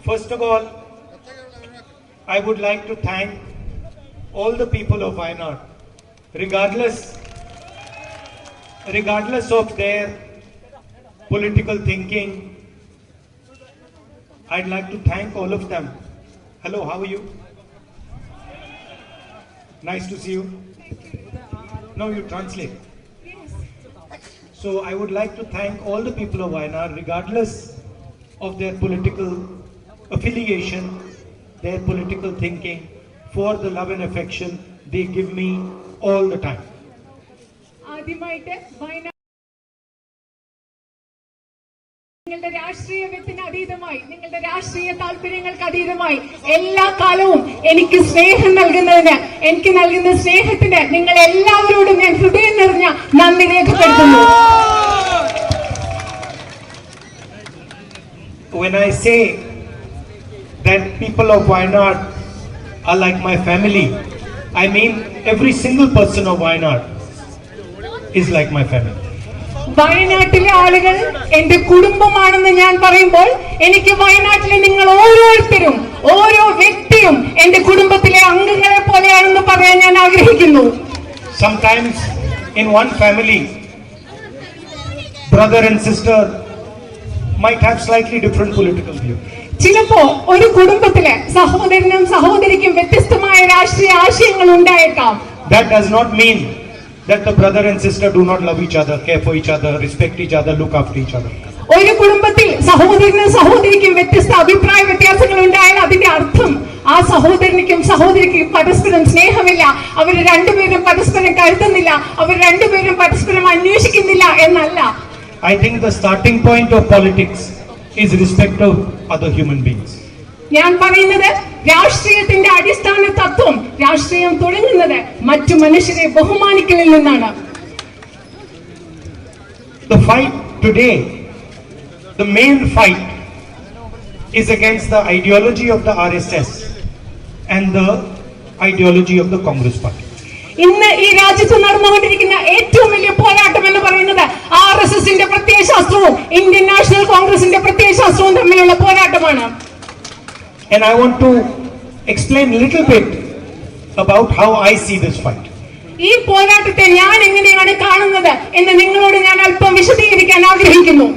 First of all, I would like to thank all the people of Wayanad, regardless of their political thinking. I'd like to thank all of them. Hello, how are you? Nice to see you. No, you translate. So I would like to thank all the people of Wayanad, regardless of their political affiliation, their political thinking, for the love and affection they give me all the time. നിങ്ങളുടെ രാഷ്ട്രീയത്തിന് അതീതമായി, നിങ്ങളുടെ രാഷ്ട്രീയ താല്പര്യങ്ങൾക്ക് അതീതമായി എല്ലാ കാലവും എനിക്ക് സ്നേഹം നൽകുന്നതിന്, എനിക്ക് നൽകുന്ന സ്നേഹത്തിന് നിങ്ങൾ എല്ലാവരോടും ഞാൻ ഹൃദയം നിറഞ്ഞ നന്ദി രേഖപ്പെടുത്തുന്നു. When I say that people of Wayanad are like my family, I mean every single person of Wayanad is like my family. വയനാട്ടിലെ ആളുകൾ എന്റെ കുടുംബമാണെന്ന് ഞാൻ പറയുമ്പോൾ എനിക്ക് വയനാട്ടിലെ നിങ്ങൾ ഓരോരുത്തരും, ഓരോ വ്യക്തിയും എന്റെ കുടുംബത്തിലെ അംഗങ്ങളെ പോലെയാണെന്ന് പറയാൻ ഞാൻ ആഗ്രഹിക്കുന്നു. Sometimes in one family, brother and sister might have slightly different political views. ചിലപ്പോ ഒരു കുടുംബത്തിലെ സഹോദരനും സഹോദരിക്കും വ്യത്യസ്തമായ രാഷ്ട്രീയ ആശയങ്ങൾ ഉണ്ടായേക്കാം. That does not mean that the brother and sister do not love each other, care for each other, respect each other, look after each other. ഒരു കുടുംബത്തിൽ സഹോദരനും സഹോദരിക്കും വ്യത്യസ്ത അഭിപ്രായ വ്യത്യാസങ്ങൾ ഉണ്ടായാൽ അതിന്റെ അർത്ഥം ആ സഹോദരനിക്കും സഹോദരിക്കും പരസ്പരം സ്നേഹമില്ല, അവർ രണ്ടുപേരും പരസ്പരം കരുതുന്നില്ല, അവർ രണ്ടുപേരും പരസ്പരം അന്വേഷിക്കുന്നില്ല എന്നല്ല. I think the starting point of politics is respect of other human beings. ഞാൻ പറയുന്നത് രാഷ്ട്രീയത്തിന്റെ അടിസ്ഥാന തത്വം, രാഷ്ട്രീയം തുടങ്ങുന്നത് മറ്റു മനുഷ്യരെ ബഹുമാനിക്കലിൽ നിന്നാണ്. The fight today, the main fight is against the ideology of the RSS and the ideology of the Congress Party. ഇന്ന് ഈ രാജ്യത്ത് നടന്നുകൊണ്ടിരിക്കുന്ന ഏറ്റവും വലിയ പോരാട്ടം എന്ന് പറയുന്നത് RSSന്റെ പ്രത്യയശാസ്ത്രവും ഇന്ത്യൻ നാഷണൽ കോൺഗ്രസിന്റെ പ്രത്യയശാസ്ത്രവും തമ്മിലുള്ള പോരാട്ടമാണ്. And I want to explain a little bit about how I see this fight. ഈ പോരാട്ടത്തെ ഞാൻ എങ്ങനെയാണ് കാണുന്നത് എന്ന് നിങ്ങളോട് ഞാൻ അല്പം വിശദീകരിക്കാൻ ആഗ്രഹിക്കുന്നു.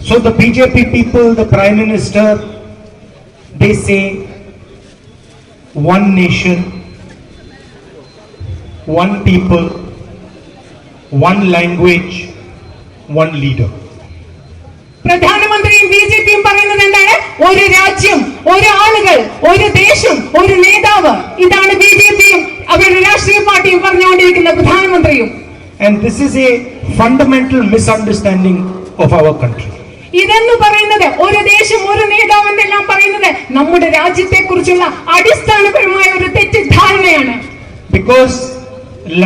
So the BJP people, the Prime Minister, they say one nation, one people, one language, one leader. പ്രധാനമന്ത്രിയും ബിജെപിയും പറയുന്നത് എന്താണ്? ഒരു രാജ്യം, ഒരു ആളുകൾ, ഒരു ദേശം, ഒരു നേതാവ്. ഇതാണ് ബിജെപിയും അവരുടെ രാഷ്ട്രീയ പാർട്ടിയും പറഞ്ഞുകൊണ്ടിരിക്കുന്ന പ്രധാനമന്ത്രിയും. And this is a fundamental misunderstanding of our country. ഇതെന്ന് പറയുന്നത്, ഒരു ദേശം ഒരു നേതാവ് എന്നെല്ലാം പറയുന്നത് നമ്മുടെ രാജ്യത്തെ കുറിച്ചുള്ള അടിസ്ഥാനപരമായ ഒരു തെറ്റിദ്ധാരണയാണ്. Because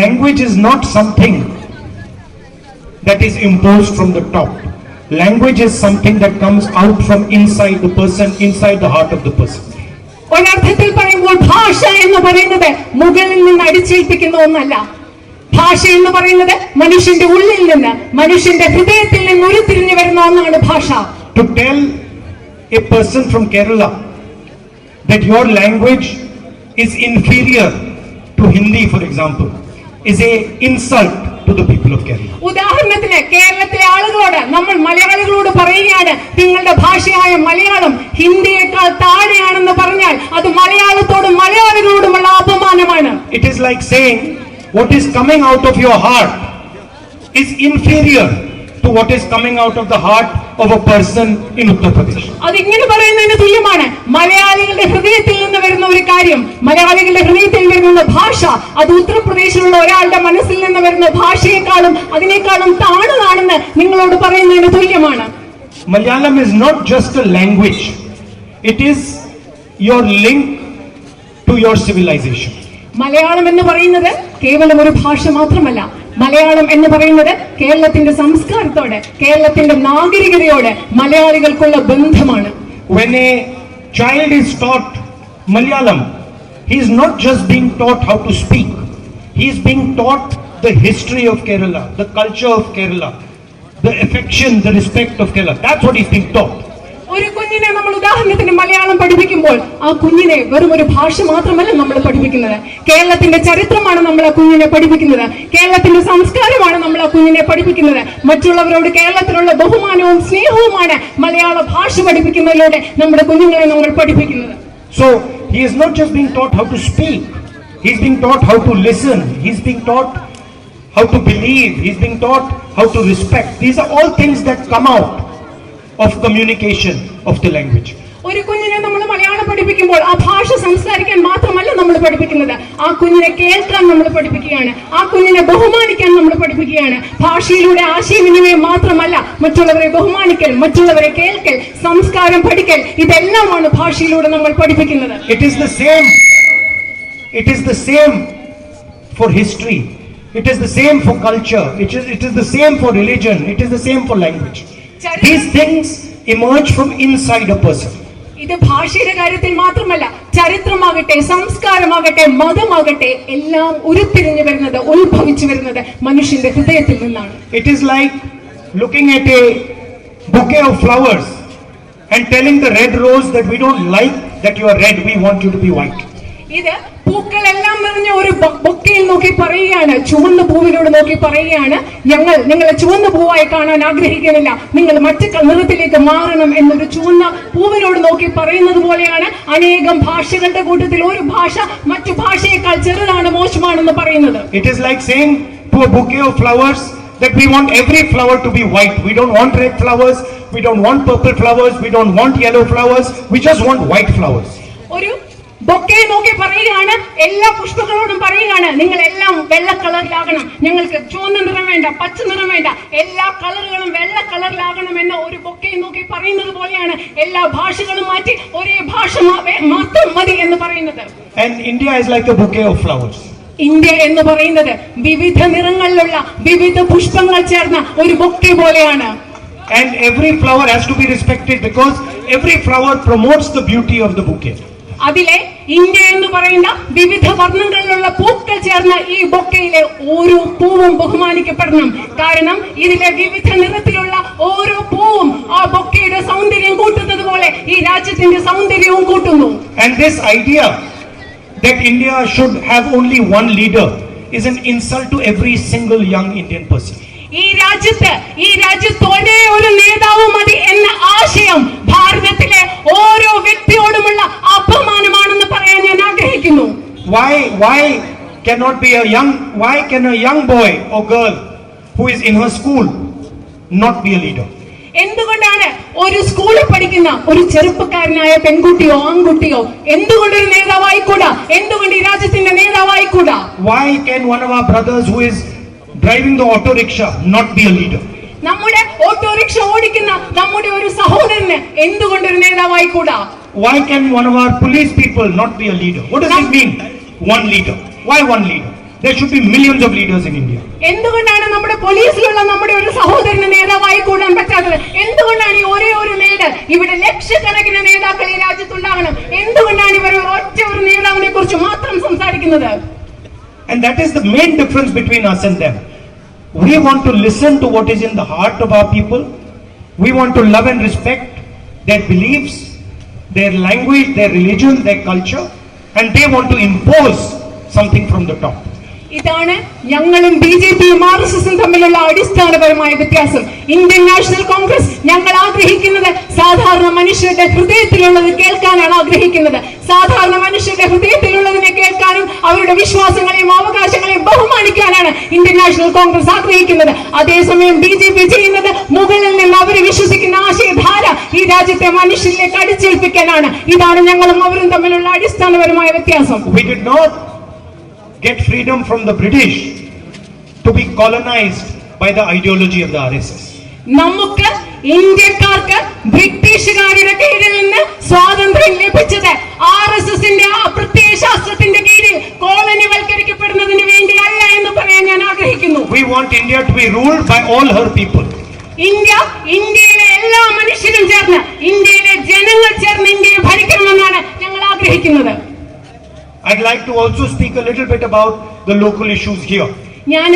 language is not something that is imposed from the top. Language is something that comes out from inside the person, inside the heart of the person. ഒരർത്ഥത്തിൽ പറയുമ്പോൾ ഭാഷ എന്ന് പറയുന്നത് മുകളിൽ നിന്ന് അടിച്ചേൽപ്പിക്കുന്ന ഒന്നല്ല. ഭാഷ എന്ന് പറയുന്നത് മനുഷ്യന്റെ ഉള്ളിൽ നിന്ന്, മനുഷ്യന്റെ ഹൃദയത്തിൽ നിന്ന് ഉരുത്തിരിഞ്ഞു വരുന്ന ഒന്നാണ് ഭാഷ. To tell a person from Kerala that your language is inferior to Hindi, for example, is a insult to the people of Kerala. ഉദാഹരണത്തിന് കേരളത്തിലെ ആളുകളോട്, നമ്മൾ മലയാളികളോട് പറയുകയാണ് നിങ്ങളുടെ ഭാഷയായ മലയാളം ഹിന്ദിയേക്കാൾ താഴെയാണെന്ന് പറഞ്ഞാൽ അത് മലയാളത്തോടും മലയാളികളോടുമുള്ള അപമാനമാണ്. It is like saying what is coming out of your heart is inferior to what is coming out of the heart of a person in Uttar Pradesh. അതിങ്ങനെ പറയുന്നതിന് തുല്യമാണ്. മലയാളികളുടെ ഹൃദയത്തിൽ നിന്ന് വരുന്ന ഒരു കാര്യം, മലയാളികളുടെ ഹൃദയത്തിൽ വരുന്ന ഭാഷ, അത് ഉത്തർപ്രദേശിലുള്ള ഒരാളുടെ മനസ്സിൽ നിന്ന് വരുന്ന ഭാഷയെക്കാളും അതിനേക്കാളും താണതാണെന്ന് നിങ്ങളോട് പറയുന്നതിന് തുല്യമാണ്. Malayalam is not just a language. It is your link to your civilization. Malayalam എന്ന് പറയുന്നത് കേവലം ഒരു ഭാഷ മാത്രമല്ല. മലയാളം എന്ന് പറയുന്നത് കേരളത്തിന്റെ സംസ്കാരത്തോട്, കേരളത്തിന്റെ നാഗരികതയോട് മലയാളികൾക്കുള്ള ബന്ധമാണ്. When a child is taught Malayalam, he is not just being taught how to speak. He is being taught the history of Kerala, the culture of Kerala, the affection, the respect of Kerala. That's what he's being taught. ഒരു കുഞ്ഞിനെ നമ്മൾ ഉദാഹരണത്തിന് മലയാളം പഠിപ്പിക്കുമ്പോൾ ആ കുഞ്ഞിനെ വെറും ഒരു ഭാഷ മാത്രമല്ല നമ്മൾ പഠിപ്പിക്കുന്നത്. കേരളത്തിന്റെ ചരിത്രമാണ് നമ്മൾ ആ കുഞ്ഞിനെ പഠിപ്പിക്കുന്നത്. കേരളത്തിന്റെ സംസ്കാരമാണ് നമ്മൾ ആ കുഞ്ഞിനെ പഠിപ്പിക്കുന്നത്. മറ്റുള്ളവരോട് കേരളത്തിലുള്ള ബഹുമാനവും സ്നേഹവുമാണ് മലയാള ഭാഷ പഠിപ്പിക്കുന്നതിലൂടെ നമ്മുടെ കുഞ്ഞുങ്ങളെ നമ്മൾ പഠിപ്പിക്കുന്നത്. So he is not just being taught how to speak, he is being taught how to listen, he is being taught how to believe, he is being taught how to respect. These are all things that come out of communication of the language. ഒരു കുഞ്ഞിനെ നമ്മൾ മലയാളം പഠിപ്പിക്കുമ്പോൾ ആ ഭാഷ സംസാരിക്കാൻ മാത്രമല്ല നമ്മൾ പഠിപ്പിക്കുന്നത്, ആ കുഞ്ഞിനെ കേൾക്കാൻ നമ്മൾ പഠിപ്പിക്കുകയാണ്, ആ കുഞ്ഞിനെ ബഹുമാനിക്കാൻ നമ്മൾ പഠിപ്പിക്കുകയാണ്. ഭാഷയിലൂടെ ആശയവിനിമയം മാത്രമല്ല, മറ്റുള്ളവരെ ബഹുമാനിക്കൽ, മറ്റുള്ളവരെ കേൾക്കൽ, സംസ്കാരം പഠിക്കൽ, ഇതെല്ലാമാണ് ഭാഷയിലൂടെ നമ്മൾ പഠിപ്പിക്കുന്നത്. It is the same. It is the same for history. It is the same for culture. It is the same for religion. It is the same for language. These things emerge from inside a person. ഇത് ഭാഷയുടെ കാര്യത്തിൽ മാത്രമല്ല, ചരിത്രമാകട്ടെ, സംസ്കാരമാകട്ടെ, മതമാകട്ടെ, എല്ലാം ഉരുത്തിരിഞ്ഞു വരുന്നത്, ഉത്ഭവിച്ചു വരുന്നത് മനുഷ്യന്റെ ഹൃദയത്തിൽ നിന്നാണ്. It is like looking at a bouquet of flowers and telling the red rose that we don't like that you are red, we want you to be white. ഇത് പൂക്കളെല്ലാം നിറഞ്ഞ ഒരു ബൊക്കയിൽ നോക്കി പറയുകയാണ്, ചുവന്ന പൂവിനോട് നോക്കി പറയുകയാണ്, ഞങ്ങൾ നിങ്ങളെ ചുവന്ന പൂവായി കാണാൻ ആഗ്രഹിക്കുന്നില്ല, നിങ്ങൾ മറ്റു നിറത്തിലേക്ക് മാറണം എന്നൊരു ചുവന്ന പൂവിനോട് നോക്കി പറയുന്നത് പോലെയാണ് അനേകം ഭാഷകളുടെ കൂട്ടത്തിൽ ഒരു ഭാഷ മറ്റു ഭാഷയേക്കാൾ ചെറുതാണ്, മോശമാണെന്ന് പറയുന്നത്. It is like saying to a bouquet of flowers that we want every flower to be white. We don't want red flowers, we don't want purple flowers, we don't want yellow flowers, we just want white flowers. ഒരു bouquet നോക്കി പറയുകയാണ്, എല്ലാ പുഷ്പങ്ങളോടും പറയുകയാണ്, നിങ്ങൾ എല്ലാം വെള്ള കളറിലാകണം, ഞങ്ങൾക്ക് ചുവന്ന നിറം വേണ്ട, പച്ച നിറം വേണ്ട, എല്ലാ കളറുകളും വെള്ള കളറിലാകണം എന്ന ഒരു ബൊക്കെ നോക്കി പറയുന്നത് പോലെയാണ് എല്ലാ ഭാഷകളും മാറ്റി ഒരേ ഭാഷ മാത്രം മതി എന്ന് പറയുന്നത്. And India is like a bouquet of flowers. India എന്ന് പറയുന്നത് വിവിധ നിറങ്ങളിലുള്ള വിവിധ പുഷ്പങ്ങൾ ചേർന്ന ഒരു ബൊക്കെ പോലെയാണ്. And every flower has to be respected because every flower promotes the beauty of the bouquet. അതിലെ ഇന്ത്യ എന്ന് പറയുന്ന വിവിധ വർണ്ണങ്ങളിലുള്ള പൂക്കൾ ചേർന്ന ഈ ബൊക്കയിലെ ഓരോ പൂവും ബഹുമാനിക്കപ്പെടണം. കാരണം ഇതിലെ വിവിധ നിറത്തിലുള്ള ഓരോ പൂവും ആ ബൊക്കയുടെ സൗന്ദര്യം കൂട്ടുന്നത് പോലെ ഈ രാജ്യത്തിന്റെ സൗന്ദര്യവും കൂട്ടുന്നു. And this idea that India should have only one leader is an insult to every single young Indian person. ഈ രാജ്യത്ത് ഒരേ ഒരു നേതാവ് മതി എന്ന ആശയം ഭാരതത്തിലെ ഓരോ വ്യക്തിയോടുമുള്ള അപമാനമാണെന്ന് പറയാൻ ഞാൻ ആഗ്രഹിക്കുന്നു. Why can a young boy or girl who is in her school not be a leader? എന്തുകൊണ്ടാണ് ഒരു സ്കൂളിൽ പഠിക്കുന്ന ഒരു ചെറുപ്പക്കാരനായ പെൺകുട്ടിയോ ആൺകുട്ടിയോ എന്തുകൊണ്ടൊരു നേതാവായിക്കൂടാ? എന്തുകൊണ്ട് ഈ രാജ്യത്തിന്റെ നേതാവായിക്കൂടാ? Why can one of our brothers who is driving the auto rickshaw not be a leader? നമ്മുടെ ഓട്ടോറിക്ഷ ഓടിക്കുന്ന നമ്മുടെ ഒരു സഹോദരന് എന്തുകൊണ്ടൊരു നേതാവായിക്കൂടാ? Why can one of our police people not be a leader? What does it mean? One leader. Why one leader? There should be millions of leaders in India. എന്തുകൊണ്ടാണ് നമ്മുടെ പോലീസിലുള്ള നമ്മുടെ ഒരു സഹോദരന് നേതാവായി കൂടാൻ പറ്റാത്തത്? എന്തുകൊണ്ടാണ് ഈ ഒരേ ഒരു നേതാവ്? ഇവിടെ ലക്ഷക്കണക്കിന് നേതാക്കൾ ഈ രാജ്യത്തുണ്ടാകണം. എന്തുകൊണ്ടാണ് ഇവർ ഒറ്റ ഒരു നേതാവിനെ കുറിച്ച് മാത്രം സംസാരിക്കുന്നത്? And that is the main difference between us and them. We want to listen to what is in the heart of our people. We want to love and respect their beliefs, their language, their religion, their culture, and they want to impose something from the top. ഇതാണ് ഞങ്ങളും ബിജെപിയും ആർഎസ്എസും തമ്മിലുള്ള അടിസ്ഥാനപരമായ വ്യത്യാസം. Indian national Congress ഞങ്ങൾ ആഗ്രഹിക്കുന്നത് സാധാരണ മനുഷ്യരുടെ ഹൃദയത്തിലുള്ളത് കേൾക്കാനാണ് ആഗ്രഹിക്കുന്നത്. സാധാരണ മനുഷ്യരുടെ ഹൃദയത്തിലുള്ളതിനെ കേൾക്കാനും അവരുടെ വിശ്വാസങ്ങളെയും അവകാശങ്ങളെയും ബഹുമാനിക്കാനാണ് ഇന്ത്യൻ നാഷണൽ കോൺഗ്രസ് ആഗ്രഹിക്കുന്നത്. അതേസമയം ബിജെപി ചെയ്യുന്നത് മുകളിൽ നിന്ന് അവർ വിശ്വസിക്കുന്ന ആശയധാര ഈ രാജ്യത്തെ മനുഷ്യരിലേക്ക് അടിച്ചേൽപ്പിക്കാനാണ്. ഇതാണ് ഞങ്ങളും അവരും തമ്മിലുള്ള അടിസ്ഥാനപരമായ വ്യത്യാസം. We did not get freedom from the British to be colonized by the ideology of the RSS. നമുക്ക് ഇന്ത്യക്കാർക്ക് ബ്രിട്ടീഷുകാരുടെ കീഴിൽ നിന്ന് സ്വാതന്ത്ര്യം ലഭിച്ചത് ആർഎസ്എസിന്റെ ആ പ്രത്യയശാസ്ത്രത്തിന്റെ കീഴിൽ കോളനിവൽക്കരിക്കപ്പെടുന്നതിന് വേണ്ടിയല്ല എന്ന് പറയാൻ ഞാൻ ആഗ്രഹിക്കുന്നു. We want India to be ruled by all her people. ഇന്ത്യയിലെ എല്ലാ മനുഷ്യരും ചേർന്ന്, ഇന്ത്യയിലെ ജനങ്ങൾ ചേർന്ന് ഇന്ത്യയെ ഭരിക്കണമെന്നാണ് ഞങ്ങൾ ആഗ്രഹിക്കുന്നത്. I'd like to also speak a little bit about the local issues here. ഞാൻ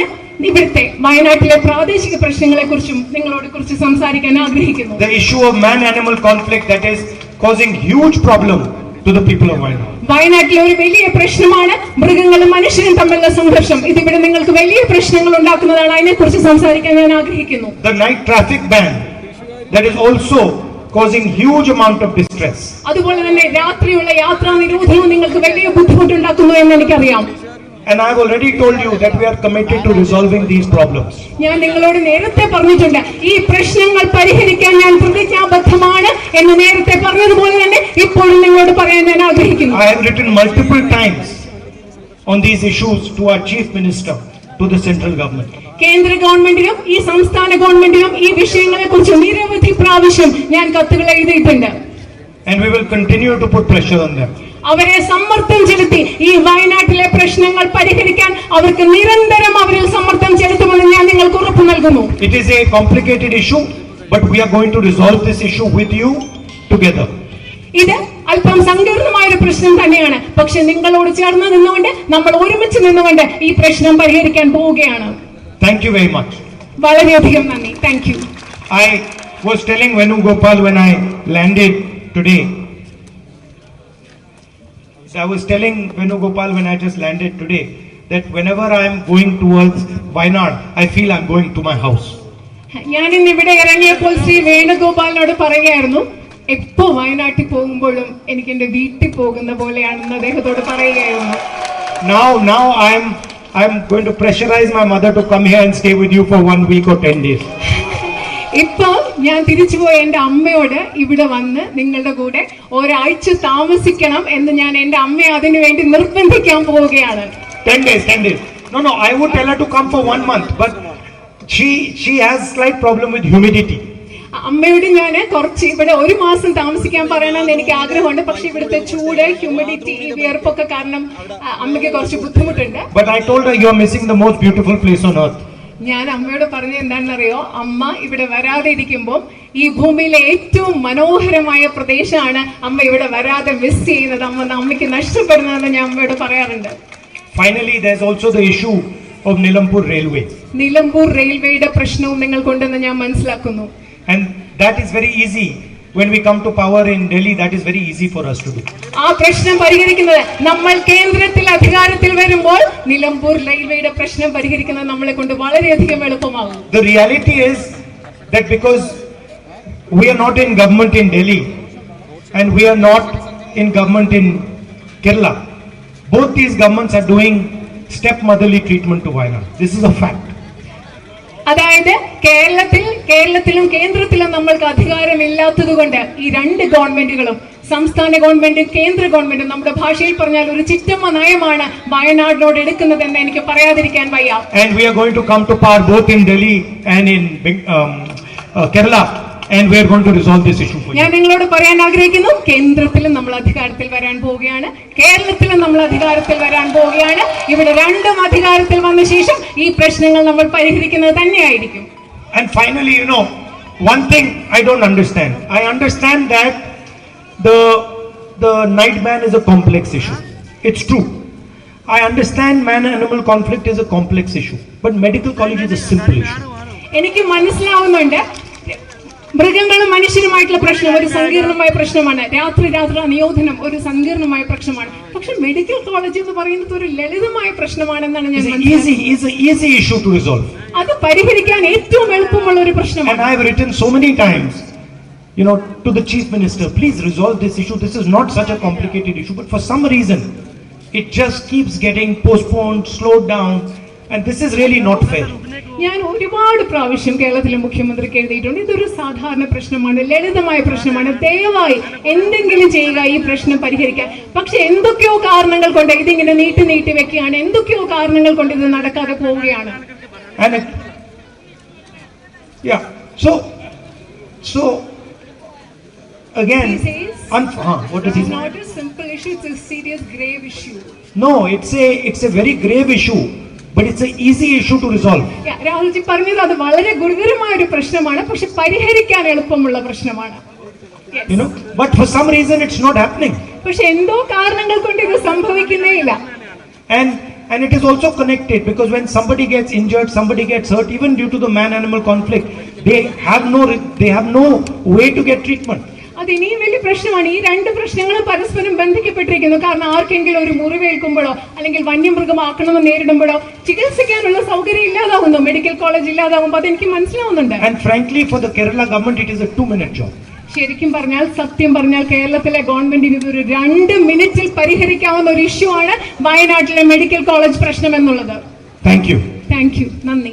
ഇവിടുത്തെ വയനാട്ടിലെ പ്രാദേശിക പ്രശ്നങ്ങളെ കുറിച്ചും നിങ്ങളോട് കുറിച്ച് സംസാരിക്കാൻ ആഗ്രഹിക്കുന്നു. The issue of man-animal conflict that is causing huge problem to the people of Wayanad. വയനാട്ടിലെ ഒരു വലിയ പ്രശ്നമാണ് മൃഗങ്ങളും മനുഷ്യരും തമ്മിലുള്ള സംഘർഷം. ഇതിവിടെ നിങ്ങൾക്ക് വലിയ പ്രശ്നങ്ങൾ ഉണ്ടാക്കുന്നതാണ്. അതിനെക്കുറിച്ച് സംസാരിക്കാൻ ഞാൻ ആഗ്രഹിക്കുന്നു. The night traffic ban that is also causing huge amount of distress. അതുപോലെ തന്നെ രാത്രിയുള്ള യാത്രാ നിരോധനവും നിങ്ങൾക്ക് വലിയ ബുദ്ധിമുട്ടുണ്ടാക്കുന്നു എന്ന് എനിക്കറിയാം. And I have already told you that we are committed to resolving these problems. ഞാൻ നിങ്ങളോട് നേരത്തെ പറഞ്ഞിട്ടുണ്ട്, ഈ പ്രശ്നങ്ങൾ പരിഹരിക്കാൻ ഞാൻ പ്രതിജ്ഞാബദ്ധമാണ് എന്ന് നേരത്തെ പറഞ്ഞതുപോലെ തന്നെ ഇപ്പോഴും നിങ്ങളോട് പറയാൻ ഞാൻ ആഗ്രഹിക്കുന്നു. I have written multiple times on these issues to our chief minister, to the central government. കേന്ദ്ര ഗവൺമെന്റിനും ഈ സംസ്ഥാന ഗവൺമെന്റിനും ഈ വിഷയങ്ങളെ കുറിച്ച് നിരവധി പ്രാവശ്യം ഞാൻ കത്തുകൾ എഴുതിയിട്ടുണ്ട്. And we will continue to put pressure on them. അവരെ സമ്മർദ്ദം ചെലുത്തി ഈ വയനാട്ടിലെ പ്രശ്നങ്ങൾ പരിഹരിക്കാൻ അവർക്ക് നിരന്തരം അവരിൽ സമ്മർദ്ദം ചെലുത്തുമെന്ന് ഞാൻ നിങ്ങൾക്ക് ഉറപ്പു നൽകുന്നു. It is a complicated issue, but we are going to resolve this issue with you together. ഇത് അല്പം സങ്കീർണമായ ഒരു പ്രശ്നം തന്നെയാണ്. പക്ഷെ നിങ്ങളോട് ചേർന്ന് നിന്നുകൊണ്ട് നമ്മൾ ഒരുമിച്ച് നിന്നുകൊണ്ട് ഈ പ്രശ്നം പരിഹരിക്കാൻ പോവുകയാണ്. Thank you very much. വളരെയധികം നന്ദി. Thank you. I was telling Venugopal when I landed today. I was telling Venugopal when I just landed today that whenever I am going towards Wayanad, I feel I am going to my house. ഞാൻ ഇന്ന് ഇവിടെ ഇറങ്ങിയപ്പോൾ ശ്രീ വേണുഗോപാലിനോട് പറയുകയായിരുന്നു, എപ്പോ വയനാട്ടിൽ പോകുമ്പോഴും എനിക്ക് എന്റെ വീട്ടിൽ പോകുന്ന പോലെയാണെന്ന് അദ്ദേഹത്തോട് പറയുകയായിരുന്നു. Now I am going to pressurize my mother to come here and stay with you for 1 week or 10 days. ഇപ്പൊ ഞാൻ തിരിച്ചുപോയി എന്റെ അമ്മയോട് ഇവിടെ വന്ന് നിങ്ങളുടെ കൂടെ ഒരാഴ്ച താമസിക്കണം എന്ന് ഞാൻ എന്റെ അമ്മയെ അതിനു വേണ്ടി നിർബന്ധിക്കാൻ പോവുകയാണ്. 10 days. No, I would tell her to come for 1 month, but she has slight problem with humidity. അമ്മയോട് ഞാൻ കുറച്ച് ഇവിടെ 1 മാസം താമസിക്കാൻ പറയണമെന്ന് എനിക്ക് ആഗ്രഹമുണ്ട്. പക്ഷെ ഇവിടുത്തെ ചൂട്, ഹ്യൂമിഡിറ്റി, ഈ വിയർപ്പൊക്കെ കാരണം അമ്മയ്ക്ക് കുറച്ച് ബുദ്ധിമുട്ടുണ്ട്. But I told her you are missing the most beautiful place on earth. ഞാൻ അമ്മയോട് പറഞ്ഞ എന്താണെന്നറിയോ, അമ്മ ഇവിടെ വരാതെ ഇരിക്കുമ്പോൾ ഈ ഭൂമിയിലെ ഏറ്റവും മനോഹരമായ പ്രദേശമാണ് അമ്മ ഇവിടെ വരാതെ മിസ് ചെയ്യുന്നത്, അമ്മയ്ക്ക് നഷ്ടപ്പെടുന്നതെന്ന് ഞാൻ അമ്മയോട് പറയാറുണ്ട്. Finally, there's also the issue of Nilampur Railway. Nilambur റെയിൽവേയുടെ പ്രശ്നവും നിങ്ങൾക്കുണ്ടെന്ന് ഞാൻ മനസ്സിലാക്കുന്നു. And that is very easy. When we come to power in Delhi, that is very easy for us to do. ആ പ്രശ്നം പരിഹരിക്കുന്നത് നമ്മൾ കേന്ദ്രത്തിൽ അധികാരത്തിൽ വരുമ്പോൾ നിലമ്പൂർ റെയിൽവേയുടെ പ്രശ്നം പരിഹരിക്കുന്നത് നമ്മളെ കൊണ്ട് വളരെയധികം എളുപ്പമാകും. The reality is that because we are not in government in Delhi and we are not in government in Kerala, both these governments are doing stepmotherly treatment to Wayanad. This is a fact. അതായത് കേരളത്തിലും കേന്ദ്രത്തിലും നമ്മൾക്ക് അധികാരമില്ലാത്തത് കൊണ്ട് ഈ രണ്ട് ഗവൺമെന്റുകളും, സംസ്ഥാന ഗവൺമെന്റും കേന്ദ്ര ഗവൺമെന്റും, നമ്മുടെ ഭാഷയിൽ പറഞ്ഞാൽ ഒരു ചിറ്റമ്മ നയമാണ് വയനാടിനോട് എടുക്കുന്നതെന്ന് എനിക്ക് പറയാതിരിക്കാൻ വയ്യ. And we are going to come to power both in Delhi and in Kerala, and we are going to resolve this issue for you. ഞാൻ നിങ്ങളോട് പറയാൻ ആഗ്രഹിക്കുന്നു, കേന്ദ്രത്തിലും നമ്മൾ അധികാരത്തിൽ വരാൻ പോവുകയാണ്, കേരളത്തിലും നമ്മൾ അധികാരത്തിൽ വരാൻ പോവുകയാണ്. ഇവിടെ രണ്ടും അധികാരത്തിൽ വന്ന ശേഷം ഈ പ്രശ്നങ്ങൾ നമ്മൾ പരിഹരിക്കുന്നത് തന്നെയായിരിക്കും. And finally, one thing I don't understand. I understand that the night ban is a complex issue. It's true. I understand man-animal conflict is a complex issue, but medical college is a simple issue. എനിക്ക് മനസ്സിലാവുന്നുണ്ട്, മൃഗങ്ങളും മനുഷ്യരുമായിട്ടുള്ള പ്രശ്നം ഒരു സങ്കീർണമായ പ്രശ്നമാണ്. രാത്രി നിയോജനം ഒരു സങ്കീർണമായ പ്രശ്നമാണ്. പക്ഷെ മെഡിക്കൽ കോളേജ് എന്ന് പറയുന്നത് ഒരു ലളിതമായ പ്രശ്നമാണെന്നാണ് ഞാൻ മനസ്സിലാക്കുന്നത്. It's an easy issue to resolve. അത് പരിഹരിക്കാൻ ഏറ്റവും എളുപ്പമുള്ള ഒരു പ്രശ്നമാണ്. And I have written so many times, to the chief minister, please resolve this issue. This is not such a complicated issue, but for some reason, it just keeps getting postponed, slowed down, and this is really not fair. ഞാൻ ഒരുപാട് പ്രാവശ്യം കേരളത്തിലെ മുഖ്യമന്ത്രിക്ക് എഴുതിയിട്ടുണ്ട്, ഇതൊരു സാധാരണ പ്രശ്നമാണ്, ലളിതമായ പ്രശ്നമാണ്, ദയവായി എന്തെങ്കിലും ചെയ്യുക ഈ പ്രശ്നം പരിഹരിക്കാൻ. പക്ഷെ എന്തൊക്കെയോ കാരണങ്ങൾ കൊണ്ട് ഇതിങ്ങനെ നീട്ടി വെക്കുകയാണ്, എന്തൊക്കെയോ കാരണങ്ങൾ കൊണ്ട് ഇത് നടക്കാതെ പോവുകയാണ്. So again, what is it? Not a simple issue, it's a serious grave issue. No, it's a very grave issue, but it's an easy issue to resolve. Rahulji പറഞ്ഞത് അത് വളരെ ഗുരുതരമായ ഒരു പ്രശ്നമാണ്, പക്ഷെ പരിഹരിക്കാൻ എളുപ്പമുള്ള പ്രശ്നമാണ്. But for some reason it's not happening. പക്ഷെ എന്തോ കാരണങ്ങൾ കൊണ്ട് ഇത് സംഭവിക്കുന്നേയില്ല. And And it is also connected because when somebody gets injured, somebody gets hurt, even due to the man-animal conflict, they have no way to get treatment. അത് ഇനിയും വലിയ പ്രശ്നമാണ്. ഈ രണ്ട് പ്രശ്നങ്ങളും പരസ്പരം ബന്ധിക്കപ്പെട്ടിരിക്കുന്നു. കാരണം ആർക്കെങ്കിലും ഒരു മുറിവേൽക്കുമ്പോഴോ അല്ലെങ്കിൽ വന്യമൃഗം ആക്രമണം നേരിടുമ്പോഴോ ചികിത്സിക്കാനുള്ള സൗകര്യം ഇല്ലാതാവുന്നു, മെഡിക്കൽ കോളേജ് ഇല്ലാതാവുമ്പോൾ അതെനിക്ക് മനസ്സിലാവുന്നുണ്ട്. And frankly, for the Kerala government, it is a 2-minute job. ശരിക്കും പറഞ്ഞാൽ, സത്യം പറഞ്ഞാൽ കേരളത്തിലെ ഗവൺമെന്റിന് ഇതൊരു 2 മിനിറ്റിൽ പരിഹരിക്കാവുന്ന ഒരു ഇഷ്യൂ ആണ് വയനാട്ടിലെ മെഡിക്കൽ കോളേജ് പ്രശ്നം എന്നുള്ളത്. Thank you. Thank you. നന്ദി.